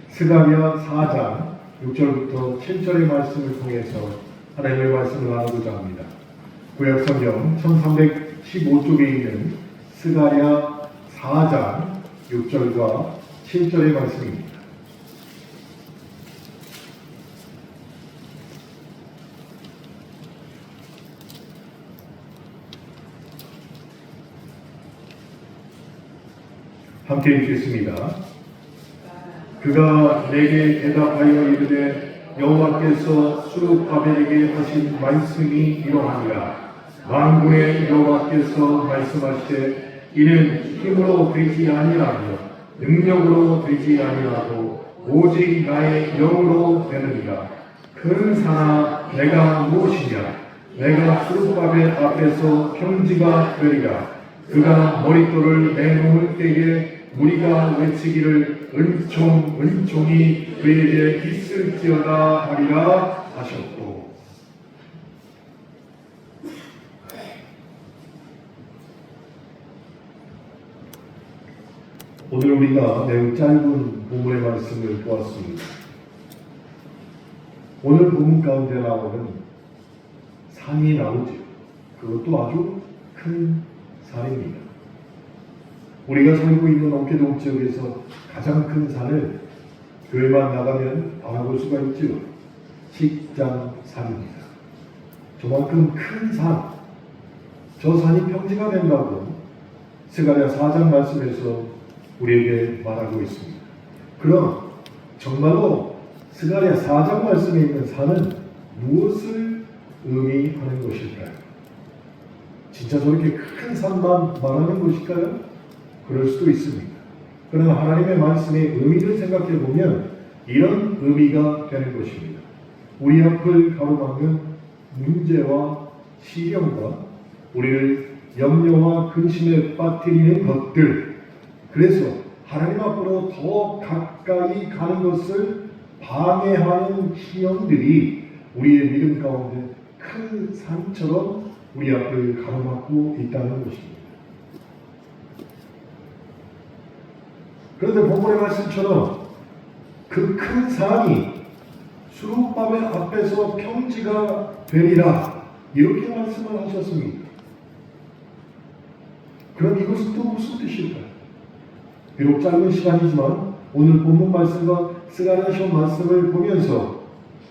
스가랴 4장 6절부터 7절의 말씀을 통해서 하나님의 말씀을 나누고자 합니다. 구약성경 1315쪽에 있는 스가랴 4장 6절과 7절의 말씀입니다. 함께 읽겠습니다. 그가 내게 대답하여 이르되 여호와께서 수룹바벨에게 하신 말씀이 이러하니라. 만군의 여호와께서 말씀하시되 이는 힘으로 되지 아니하며 능력으로 되지 아니하고 오직 나의 영으로 되느니라. 큰 산아 내가 무엇이냐? 내가 수룹바벨 앞에서 평지가 되리라. 그가 머릿돌을 내놓을 때에 우리가 외치기를 은총이 그에게 있을지어다 하리라 하셨고. 오늘 우리가 매우 짧은 본문의 말씀을 보았습니다. 오늘 본문 가운데 나오는 산이 나오죠. 그것도 아주 큰 산입니다. 우리가 살고 있는 옥계동 지역에서 가장 큰 산을 교회만 나가면 알아볼 수가 있죠. 식장산입니다. 저만큼 큰 산, 저 산이 평지가 된다고 스가랴 4장 말씀에서 우리에게 말하고 있습니다. 그럼 정말로 스가랴 4장 말씀에 있는 산은 무엇을 의미하는 것일까요? 진짜 저렇게 큰 산만 말하는 것일까요? 그럴 수도 있습니다. 그러나 하나님의 말씀의 의미를 생각해 보면 이런 의미가 되는 것입니다. 우리 앞을 가로막는 문제와 시련과 우리를 염려와 근심에 빠뜨리는 것들, 그래서 하나님 앞으로 더 가까이 가는 것을 방해하는 시련들이 우리의 믿음 가운데 큰 산처럼 우리 앞을 가로막고 있다는 것입니다. 그런데 본문의 말씀처럼 그 큰 산이 수룹바벨 앞에서 평지가 되리라 이렇게 말씀을 하셨습니다. 그럼 이것은 또 무슨 뜻일까요? 비록 짧은 시간이지만 오늘 본문 말씀과 스가랴 시험 말씀을 보면서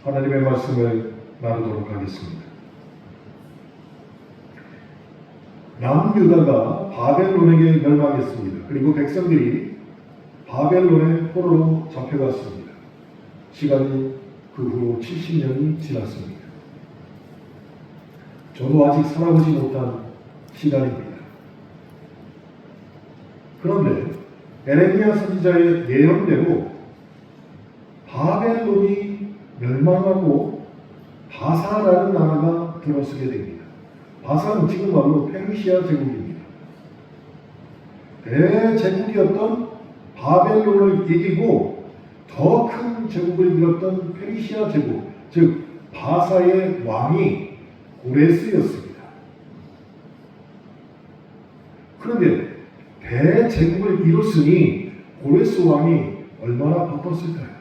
하나님의 말씀을 나누도록 하겠습니다. 남유다가 바벨론에게 멸망했습니다. 그리고 백성들이 바벨론의 포로로 잡혀갔습니다. 시간이 그 후로 70년이 지났습니다. 저도 아직 살아보지 못한 시간입니다. 그런데 에레미야 선지자의 예언대로 바벨론이 멸망하고 바사라는 나라가 들어서게 됩니다. 바사는 지금 말로 페르시아 제국입니다. 대제국이었던 바벨론을 이기고 더 큰 제국을 이뤘던 페르시아 제국, 즉 바사의 왕이 고레스였습니다. 그런데 대제국을 이뤘으니 고레스 왕이 얼마나 바빴을까요?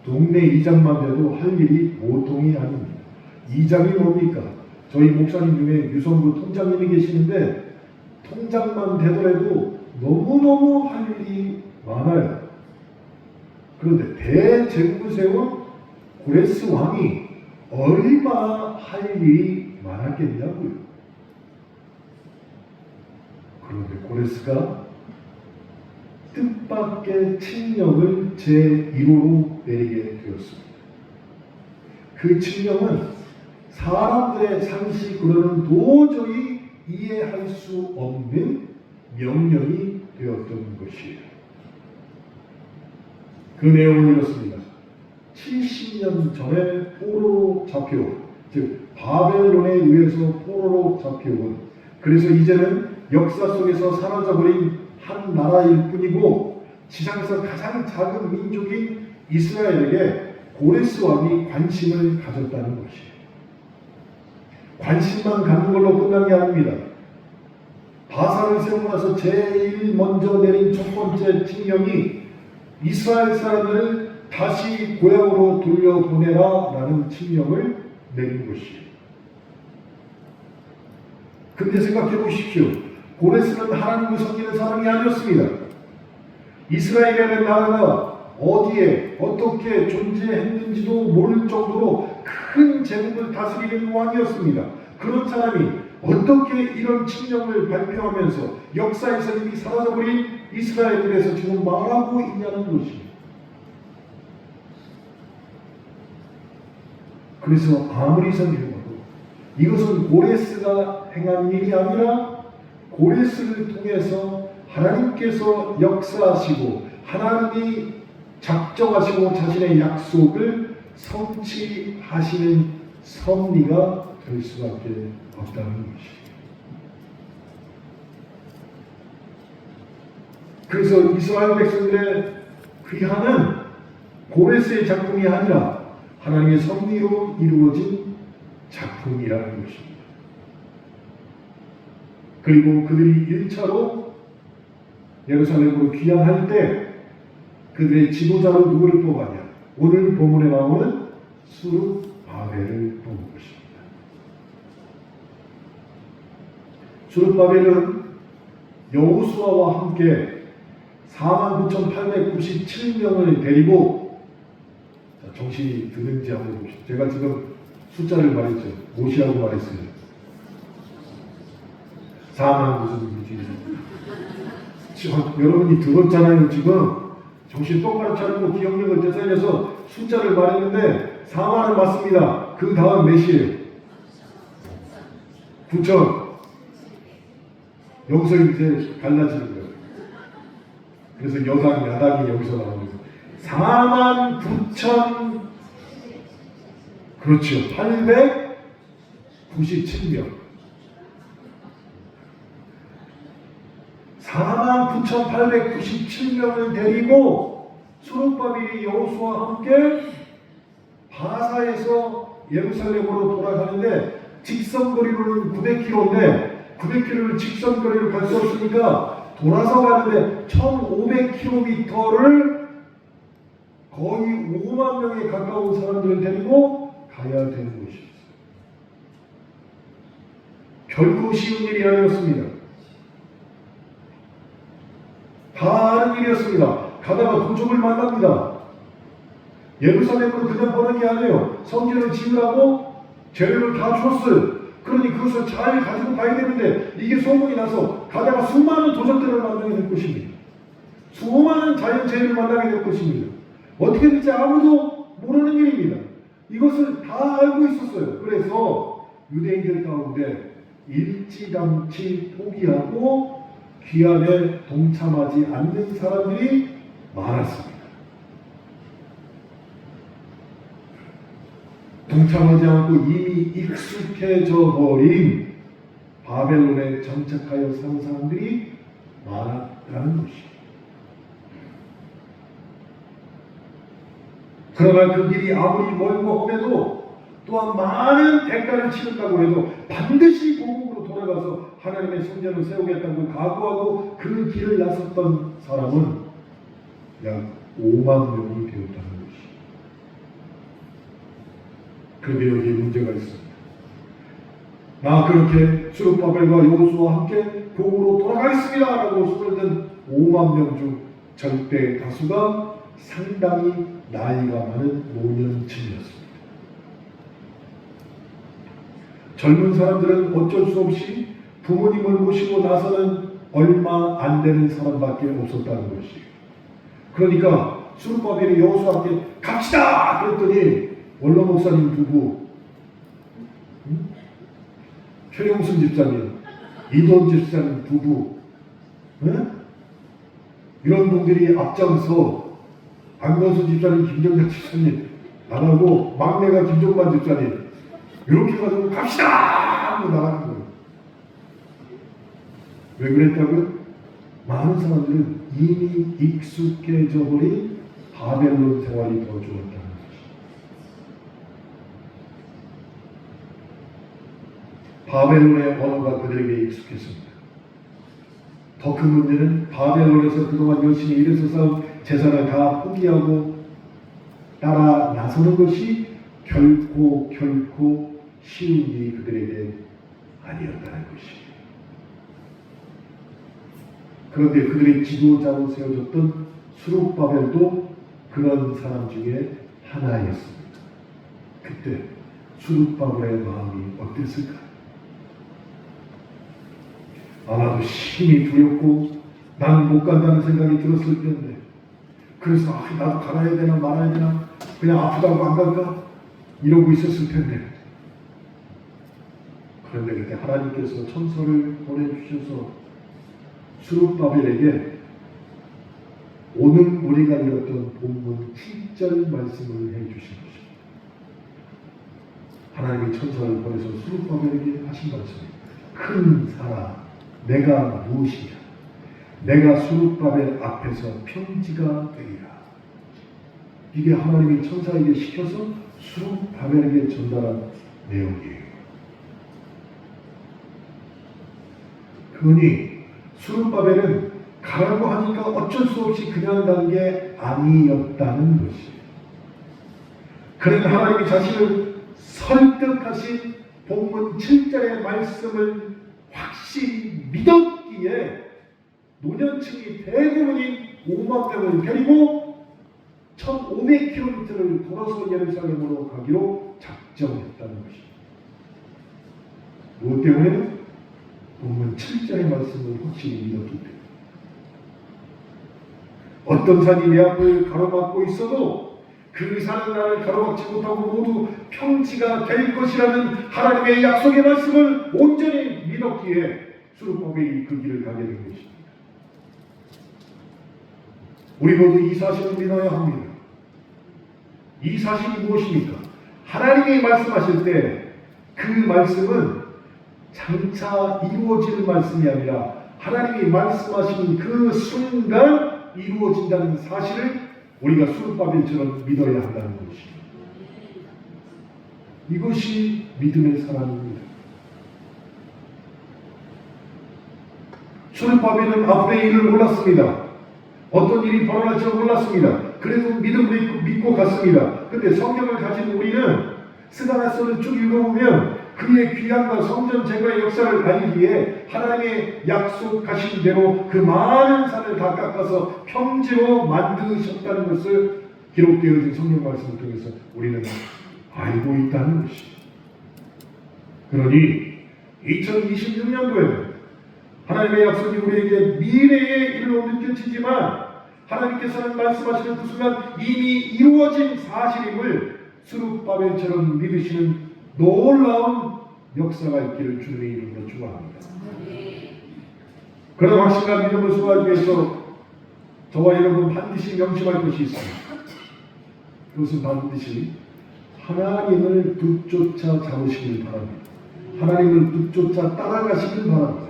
동네 이장만 돼도 할 일이 보통이 아닙니다. 이장이 뭡니까? 저희 목사님 중에 유성부 통장님이 계시는데 통장만 되더라도 너무너무 할 일이 많아요. 그런데 대제국을 세운 고레스 왕이 얼마나 할 일이 많았겠냐고요. 그런데 고레스가 뜻밖의 칙령을 제1호로 내리게 되었습니다. 그 칙령은 사람들의 상식으로는 도저히 이해할 수 없는 명령이 되었던 것이에요. 그 내용은 이렇습니다. 70년 전에 포로로 잡혀온, 즉 바벨론에 의해서 포로로 잡혀온, 그래서 이제는 역사 속에서 사라져버린 한 나라일 뿐이고 지상에서 가장 작은 민족인 이스라엘에게 고레스 왕이 관심을 가졌다는 것이에요. 관심만 갖는 걸로 끝난 게 아닙니다. 바사를 세우고 나서 제일 먼저 내린 첫 번째 칙령이 이스라엘 사람들을 다시 고향으로 돌려보내라 라는 칙령을 내린 것이에요. 근데 생각해 보십시오. 고레스는 하나님을 섬기는 사람이 아니었습니다. 이스라엘이라는 나라가 어디에 어떻게 존재했는지도 모를 정도로 큰 제국을 다스리는 왕이었습니다. 그런 사람이 어떻게 이런 칙령을 발표하면서 역사에서 이미 사라져버린 이스라엘에 대해서 지금 말하고 있냐는 것입니다. 그래서 아무리 생각해봐도 이것은 고레스가 행한 일이 아니라 고레스를 통해서 하나님께서 역사하시고 하나님이 작정하시고 자신의 약속을 성취하시는 섭리가 될 수밖에 없다는 것입니다. 그래서 이스라엘 백성들의 귀환은 고레스의 작품이 아니라 하나님의 섭리로 이루어진 작품이라는 것입니다. 그리고 그들이 1차로 예루살렘으로 귀환할 때 그들의 지도자로 누구를 뽑았냐? 오늘 본문에 나오는 수룹바벨을 뽑은 것입니다. 수룹바벨은 여호수아와 함께 49,897명을 데리고, 정신이 드는지 한번 봅시다. 제가 지금 숫자를 말했죠. 모시하고 말했어요. 4만 무슨 지금 여러분이 들었잖아요. 지금 정신 똑바로 차리고 기억력을 되살려서 숫자를 말했는데 4만은 맞습니다. 그 다음 몇이에요? 9천. 여기서 이제 갈라지는 거예요. 그래서 여당, 야당이 여기서 나오는 거예요. 4만 9천, 그렇죠. 897명. 49,897명을 데리고 수룹바벨이 여호수아와 함께 바사에서 예루살렘으로 돌아가는데 직선거리로는 900km인데 900km를 직선거리로 갈 수 없으니까 돌아서 가는데 1,500km를 거의 5만 명에 가까운 사람들을 데리고 가야 되는 것이었어요. 결코 쉬운 일이 아니었습니다. 다른 일이었습니다. 가다가 도적을 만납니다. 예루살렘으로 그냥 보는 게 아니에요. 성전을 지으라고 재료를 다 줬어요. 그러니 그것을 잘 가지고 가야 되는데 이게 소문이 나서 가다가 수많은 도적들을 만나게 될 것입니다. 수많은 자연재해를 만나게 될 것입니다. 어떻게 될지 아무도 모르는 일입니다. 이것을 다 알고 있었어요. 그래서 유대인들 가운데 일찌감치 포기하고 귀환에 동참하지 않는 사람들이 많았습니다. 동참하지 않고 이미 익숙해져 버린 바벨론에 정착하여 산 사람들이 많았다는 것입니다. 그러나 그 길이 아무리 멀고 험해도 또한 많은 대가를 치른다고 해도 반드시 고국으로 돌아가서 하나님의 성전을 세우겠다고 각오하고 그 길을 나섰던 사람은 약 5만 명이 되었다는 것입니다. 그런데 여기에 문제가 있습니다. 그렇게 수룹바벨과 여호수아와 함께 고국으로 돌아가겠습니다 라고 손을 든 5만 명 중 절대 다수가 상당히 나이가 많은 노년층이었습니다. 젊은 사람들은 어쩔 수 없이 부모님을 모시고 나서는 얼마 안 되는 사람밖에 없었다는 것이에요. 그러니까 수룹바벨이 여호수아께 갑시다! 그랬더니 원로 목사님 부부, 최용순 집사님, 이돈 집사님 부부, 이런 분들이 앞장서 안건수 집사님, 김정자 집사님 안 하고 막내가 김종만 집사님 이렇게 가지고 갑시다! 하고 나가는 거예요. 왜 그랬다고요? 많은 사람들은 이미 익숙해져 버린 바벨론 생활이 더 좋았다는 것이죠. 바벨론의 언어가 그들에게 익숙했습니다. 더 큰 문제는 바벨론에서 그동안 열심히 일해서 쌓은 재산을 다 포기하고 따라 나서는 것이 결코 쉬운 일이 그들에게 아니었다는 것이에요. 그런데 그들의 지도자로 세워졌던 수룹바벨도 그런 사람 중에 하나였습니다. 그때 수룹바벨의 마음이 어땠을까? 아마도 심히 두렵고 나는 못 간다는 생각이 들었을 텐데, 그래서 나도 가야 되나 말아야 되나, 그냥 아프다고 안 갈까? 이러고 있었을 텐데, 그런데 그때 하나님께서 천사를 보내주셔서 수룹바벨에게 오늘 우리가 읽었던 본문 7절 말씀을 해주신 것입니다. 하나님이 천사를 보내서 수룹바벨에게 하신 말씀입니다. 큰 사람 내가 무엇이냐? 내가 수룹바벨 앞에서 평지가 되리라. 이게 하나님이 천사에게 시켜서 수룹바벨에게 전달한 내용이에요. 그러니 수룹바벨은 가라고 하니까 어쩔 수 없이 그냥 간 게 아니었다는 것이에요. 그는 하나님이 자신을 설득하신 본문 7절의 말씀을 확실히 믿었기에 노년층이 대부분인 5만 명을 데리고 1500km를 걸어서 예루살렘으로 가기로 작정했다는 것입니다. 무엇 때문에? 본문 7절의 말씀을 확실히 믿었기 때문에. 어떤 산이 내 앞을 가로막고 있어도 그 산은 나를 가로막지 못하고 모두 평지가 될 것이라는 하나님의 약속의 말씀을 온전히 믿었기에 수룹바벨이 그 길을 가게 된 것입니다. 우리 모두 이 사실을 믿어야 합니다. 이 사실이 무엇입니까? 하나님이 말씀하실 때 그 말씀은 장차 이루어질 말씀이 아니라 하나님이 말씀하신 그 순간 이루어진다는 사실을 우리가 수룹바벨처럼 믿어야 한다는 것입니다. 이것이 믿음의 사람입니다. 수룹바벨은 앞으로의 일을 몰랐습니다. 어떤 일이 벌어날지 몰랐습니다. 그래도 믿음을 믿고 갔습니다. 그런데 성경을 가진 우리는 스가랴서를 쭉 읽어보면 그의 귀환과 성전 제거의 역사를 알기에 하나님의 약속하신 대로 그 많은 산을 다 깎아서 평지로 만드셨다는 것을 기록되어진 성경 말씀을 통해서 우리는 알고 있다는 것입니다. 그러니 2026년도에는 하나님의 약속이 우리에게 미래의 일로 느껴지지만 하나님께서는 말씀하시는 그 순간 이미 이루어진 사실임을 수룹바벨처럼 믿으시는 놀라운 역사가 있기를 주님의 이름으로 축원합니다. 그런 확신과 믿음을 수호하기 위해서 저와 여러분 반드시 명심할 것이 있습니다. 그것은 반드시 하나님을 붙쫓아 잡으시길 바랍니다. 하나님을 붙쫓아 따라가시길 바랍니다.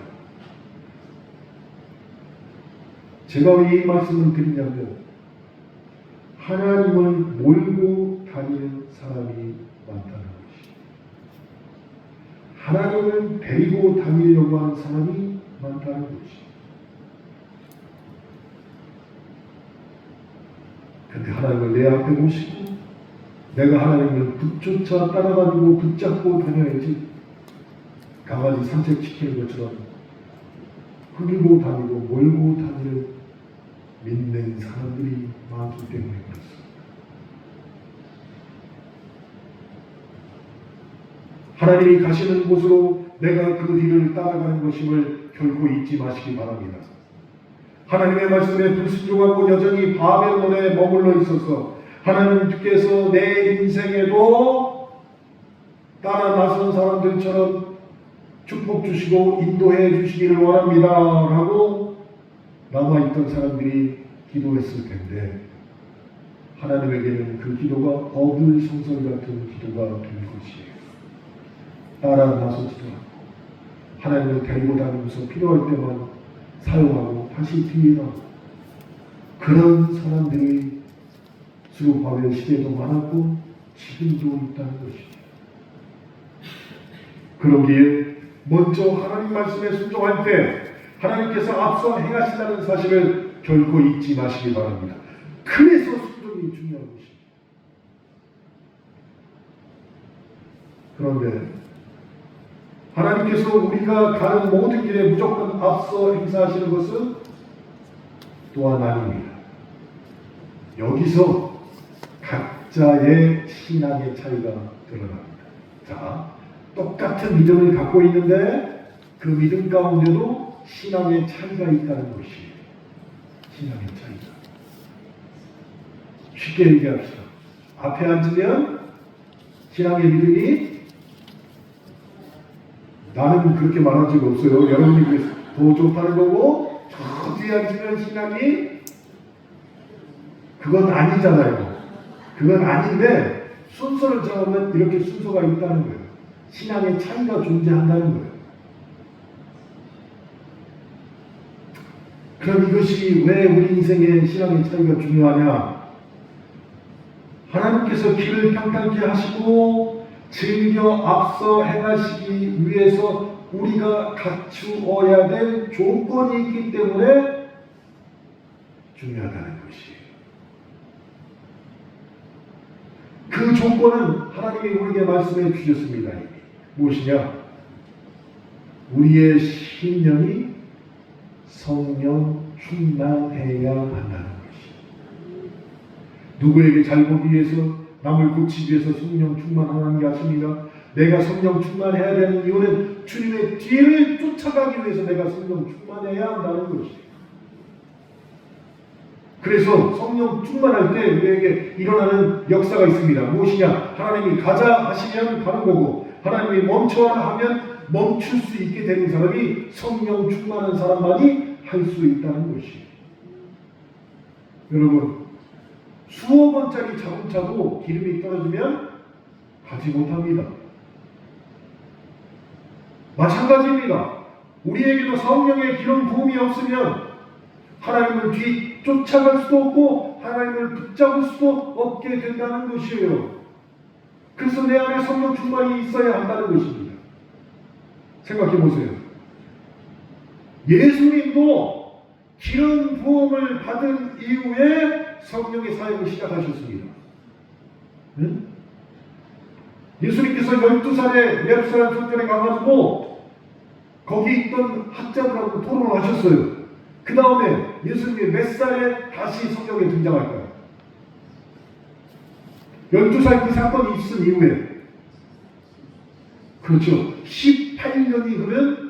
제가 왜 이 말씀을 드리냐면 하나님을 몰고 다니는 사람이 많다는 것입니다. 하나님을 데리고 다니려고 하는 사람이 많다는 것입니다. 그런데 하나님을 내 앞에 모시고 내가 하나님을 붙쫓아 따라다니고 붙잡고 다녀야지 강아지 산책시키는 것처럼 끌고 다니고 몰고 다니는 믿는 사람들이 많기 때문에 그렇습니다. 하나님이 가시는 곳으로 내가 그 뒤를 따라가는 것임을 결코 잊지 마시기 바랍니다. 하나님의 말씀에 불순종하고 여전히 바벨론에 머물러 있어서 하나님께서 내 인생에도 따라 나선 사람들처럼 축복 주시고 인도해 주시기를 원합니다 라고 남아있던 사람들이 기도했을 텐데 하나님에게는 그 기도가 어불성설 같은 기도가 될 것이에요. 따라 나서지도 않고 하나님을 데리고 다니면서 필요할 때만 사용하고 다시 뒤에 나오고 그런 사람들이 수룹바벨 시대에도 많았고 지금도 있다는 것입니다. 그러기에 먼저 하나님 말씀에 순종할 때 하나님께서 앞서 행하신다는 사실을 결코 잊지 마시기 바랍니다. 그래서 순종이 중요한 것입니다. 그런데 하나님께서 우리가 가는 모든 길에 무조건 앞서 행사하시는 것은 또한 아닙니다. 여기서 각자의 신앙의 차이가 드러납니다. 자, 똑같은 믿음을 갖고 있는데 그 믿음 가운데도 신앙의 차이가 있다는 것이에요. 신앙의 차이가. 쉽게 얘기합시다. 앞에 앉으면 신앙의 믿음이 나는 그렇게 말한 적이 없어요. 여러분이 더 좋다는 거고 저 뒤에 앉으면 신앙이 그건 아니잖아요. 그건 아닌데 순서를 정하면 이렇게 순서가 있다는 거예요. 신앙의 차이가 존재한다는 거예요. 그럼 이것이 왜 우리 인생의 신앙의 차이가 중요하냐? 하나님께서 길을 평탄케 하시고 즐겨 앞서 행하시기 위해서 우리가 갖추어야 될 조건이 있기 때문에 중요하다는 것이에요. 그 조건은 하나님이 우리에게 말씀해 주셨습니다. 무엇이냐? 우리의 심령이 성령 충만해야 한다는 것이에요. 누구에게 잘 보기 위해서, 남을 고치기 위해서 성령 충만하는 게 아닙니다. 내가 성령 충만해야 되는 이유는 주님의 뒤를 쫓아가기 위해서 내가 성령 충만해야 한다는 것이에요. 그래서 성령 충만할 때 우리에게 일어나는 역사가 있습니다. 무엇이냐? 하나님이 가자 하시면 가는 거고, 하나님이 멈춰라 하면 멈출 수 있게 되는 사람이 성령 충만한 사람만이 할 수 있다는 것이에요. 여러분, 수억 원짜리 자동차도 기름이 떨어지면 가지 못합니다. 마찬가지입니다. 우리에게도 성령의 기름 부음이 없으면 하나님을 뒤쫓아갈 수도 없고 하나님을 붙잡을 수도 없게 된다는 것이에요. 그래서 내 안에 성령 충만이 있어야 한다는 것입니다. 생각해 보세요. 예수님도 기름 부음을 받은 이후에 성령의 사역을 시작하셨습니다. 응? 예수님께서 12살에 예루살렘 성전에 가가지고 거기 있던 학자들하고 토론을 하셨어요. 그 다음에 예수님이 몇 살에 다시 성경에 등장할까요? 12살 그 사건이 있은 이후에, 그렇죠, 18년이 흐른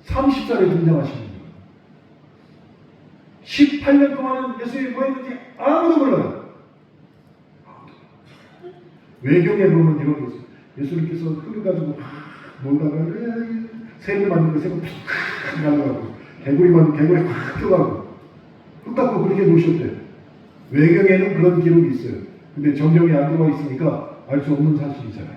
30살에 등장하십니다. 18년 동안은 예수님이 뭐 했는지 아무도 몰라요. 외경에 보면 이런 게 있어요. 예수님께서 흙을 가지고 놀다가 새를 만든 거 새가 팍 날아가고, 개구리 만든 개구리 확 껴가고 흙 닦고 그렇게 놓으셨대. 외경에는 그런 기록이 있어요. 근데 정경이 안 들어와 있으니까 알 수 없는 사실이잖아요.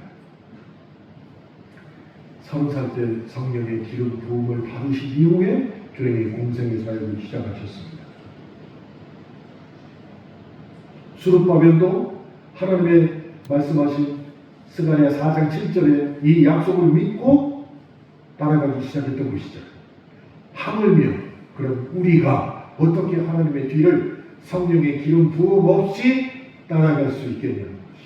30살 때 성령의 기름 부음을 받으신 이후에 주님이 공생의 사역을 시작하셨습니다. 수룹바벨도 하나님의 말씀하신 스가랴 4장 7절에 이 약속을 믿고 따라가기 시작했던 것이죠. 하물며 그럼 우리가 어떻게 하나님의 뒤를 성령의 기름 부음 없이 따라갈 수 있겠냐는 것이.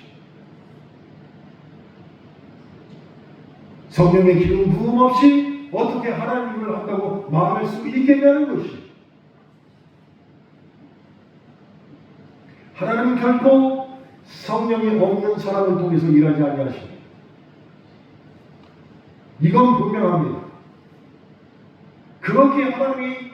성령의 기름 부음 없이 어떻게 하나님을 한다고 말할 수 있겠냐는 것이. 하나님은 결코 성령이 없는 사람을 통해서 일하지 아니하십니다. 이건 분명합니다. 그렇게 하나님이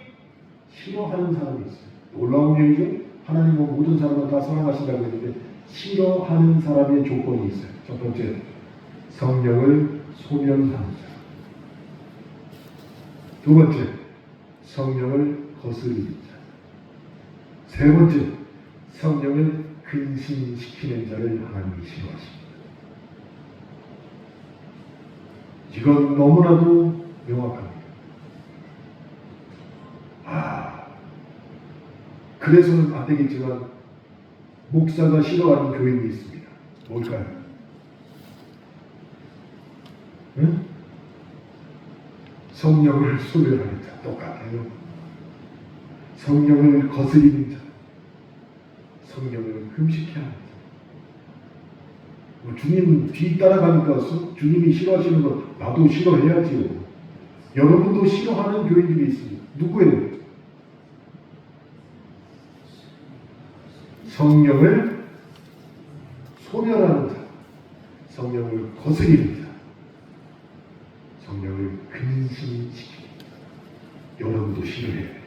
싫어하는 사람이 있어요. 놀라운 얘기죠. 하나님은 모든 사람을 다 사랑하신다고 했는데 싫어하는 사람의 조건이 있어요. 첫 번째, 성령을 소멸하는 사람. 두 번째, 성령을 거스르는 자. 세 번째, 성령을 근심시키는 자를 하나님이 싫어하십니다. 이건 너무나도 명확합니다. 그래서는 안 되겠지만 목사가 싫어하는 교인이 있습니다. 뭘까요? 응? 성령을 소멸하는 자 똑같아요. 성령을 거스리는 자, 성령을 금식케 하는 자. 주님 뒤 따라가니까 주님이 싫어하시는 건 나도 싫어해야지요. 여러분도 싫어하는 교인들이 있습니다. 누구예요? 성령을 소멸하는 자, 성령을 거스리는 자, 성령을 근심시키는 자. 여러분도 싫어해요.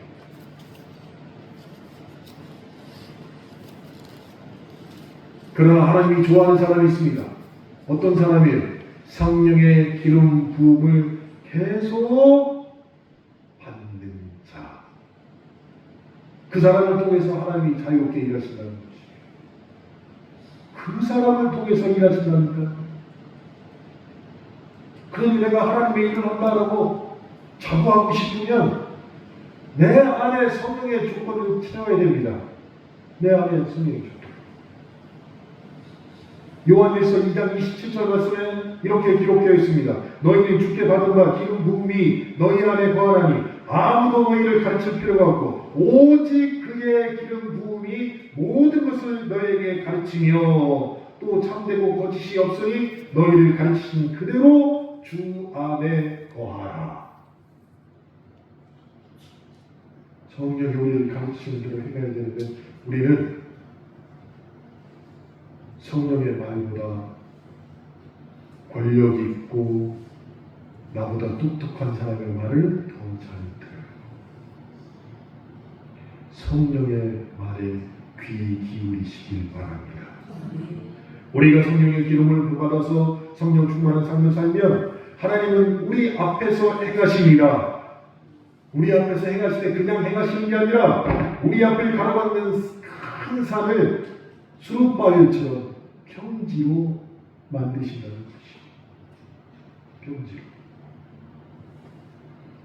그러나 하나님이 좋아하는 사람이 있습니다. 어떤 사람이에요? 성령의 기름 부음을 계속 받는 자. 그 사람을 통해서 하나님이 자유롭게 일하신다는 것이에요. 그 사람을 통해서 일하신다니까. 그러니 내가 하나님의 일을 한다라고 자부하고 싶으면 내 안에 성령의 조건을 채워야 됩니다. 내 안에 성령의 조건. 요한일서 2장 27절 말씀에 이렇게 기록되어 있습니다. 너희는 주께 받은 바 기름 부음이 너희 안에 거하나니 아무도 너희를 가르칠 필요가 없고 오직 그의 기름 부음이 모든 것을 너희에게 가르치며 또 참되고 거짓이 없으니 너희를 가르치신 그대로 주 안에 거하라. 성령이 우리를 가르치는 대로 행해야 되는데 우리는 성령의 말보다 권력 있고 나보다 똑똑한 사람의 말을 더 잘 들어요. 성령의 말에 귀 기울이시길 바랍니다. 우리가 성령의 기름을 받아서 성령 충만한 삶을 살면 하나님은 우리 앞에서 행하십니다. 우리 앞에서 행하실 때 그냥 행하시는 게 아니라 우리 앞을 가로막는 큰 산을 수룹바벨처럼 평지로 만드신다는 것이죠. 평지로.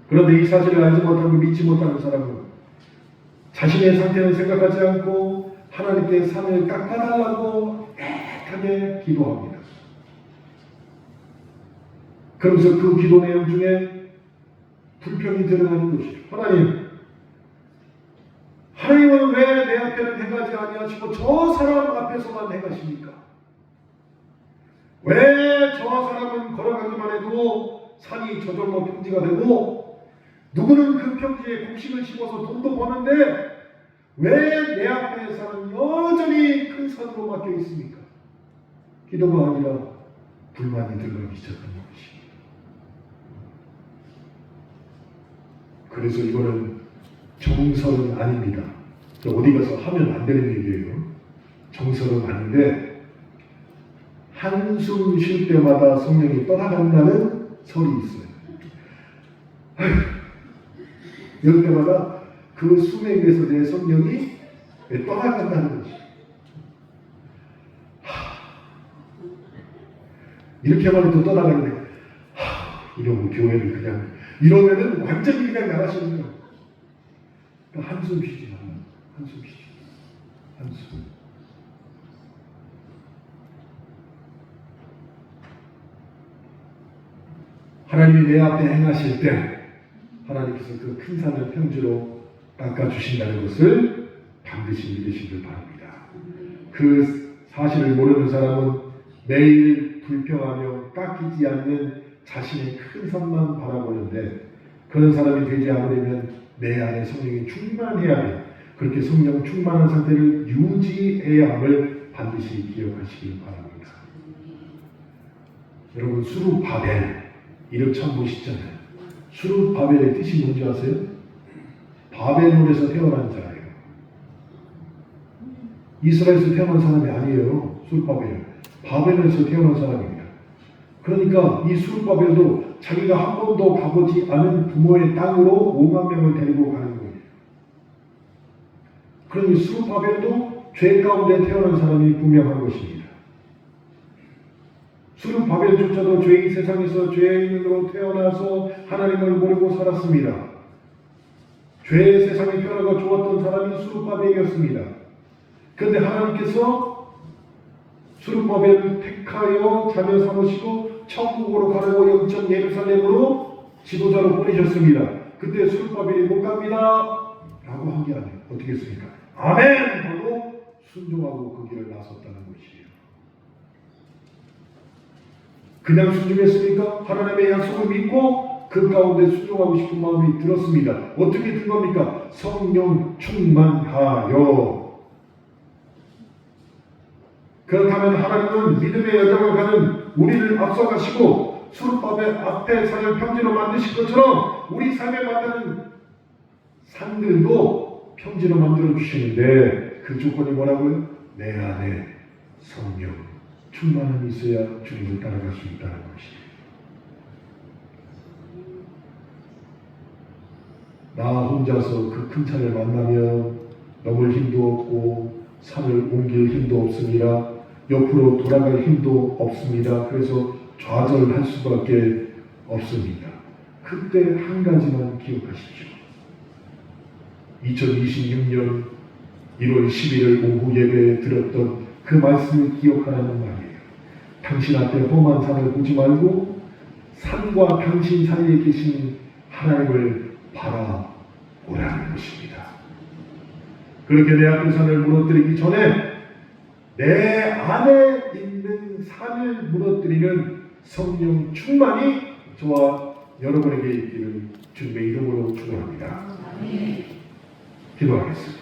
그런데 이 사실을 알지 못하고 믿지 못하는 사람은 자신의 상태를 생각하지 않고 하나님께 산을 깎아달라고 애타게 기도합니다. 그러면서 그 기도 내용 중에 불평이 드러나는 것이죠. 하나님은 왜 내 앞에는 행하지 아니하시고 저 사람 앞에서만 행하십니까? 왜 저 사람은 걸어가기만 해도 산이 저절로 평지가 되고 누구는 그 평지에 곡식을 심어서 돈도 버는데 왜 내 앞에 사는 여전히 큰 산으로 막혀 있습니까? 기도가 아니라 불만이 들어가기 시작하는 것입니다. 그래서 이거는 정설은 아닙니다. 어디 가서 하면 안 되는 얘기예요. 정설은 아닌데 한숨 쉴 때마다 성령이 떠나간다는 설이 있어요. 이럴 때마다 그 숨에 의해서 내 성령이 떠나간다는 것이. 이렇게만 해도 떠나가는데 이러고 교회를 그냥 이러면은 완전히 그냥 나가시는 거예요. 그러니까 한숨 쉬지 말라. 한숨 쉬지. 한숨. 하나님이 내 앞에 행하실 때 하나님께서 그 큰 산을 평지로 깎아주신다는 것을 반드시 믿으시길 바랍니다. 그 사실을 모르는 사람은 매일 불평하며 깎이지 않는 자신의 큰 산만 바라보는데 그런 사람이 되지 않으려면 내 안에 성령이 충만해야 돼. 그렇게 성령 충만한 상태를 유지해야 함을 반드시 기억하시길 바랍니다. 여러분 수룹바벨 이름 참 멋있잖아요. 수룹바벨의 뜻이 뭔지 아세요? 바벨론에서 태어난 자예요. 이스라엘에서 태어난 사람이 아니에요. 수룹바벨. 바벨론에서 태어난 사람입니다. 그러니까 이 수룹바벨도 자기가 한 번도 가보지 않은 부모의 땅으로 5만 명을 데리고 가는 거예요. 그러니 수룹바벨도 죄 가운데 태어난 사람이 분명한 것입니다. 수룹바벨조차도 죄인 세상에서 죄인으로 태어나서 하나님을 모르고 살았습니다. 죄의 세상에 태어나고 좋았던 사람이 수룹바벨이었습니다. 그런데 하나님께서 수룹바벨을 택하여 자녀 삼으시고 천국으로 가라고 영적 예루살렘으로 지도자로 보내셨습니다. 근데 수르바벨이 못 갑니다 라고 한 게 아니에요. 어떻게 했습니까? 아멘 하고 순종하고 그 길을 나섰다는 것이에요. 그냥 순종했습니까? 하나님의 약속을 믿고 그 가운데 순종하고 싶은 마음이 들었습니다. 어떻게 된 겁니까? 성령 충만하여. 그렇다면 하나님은 믿음의 여정을 가는 우리를 앞서가시고 수르바벨 앞에 산을 평지로 만드신 것처럼 우리 삶에 맞는 산들도 평지로 만들어 주시는데 그 조건이 뭐라고요? 내 안에 성령 충만함이 있어야 주님을 따라갈 수 있다는 것이에요. 나 혼자서 그 큰 산을 만나면 넘을 힘도 없고 산을 옮길 힘도 없습니다. 옆으로 돌아갈 힘도 없습니다. 그래서 좌절할 수밖에 없습니다. 그때 한 가지만 기억하십시오. 2026년 1월 11일 오후 예배에 들었던 그 말씀을 기억하라는 말이에요. 당신 앞에 험한 산을 보지 말고 산과 당신 사이에 계신 하나님을 바라보라는 것입니다. 그렇게 내 앞에 산을 무너뜨리기 전에 내 안에 있는 산을 무너뜨리는 성령 충만이 저와 여러분에게 있기를 주님의 이름으로 축원합니다. 기도하겠습니다.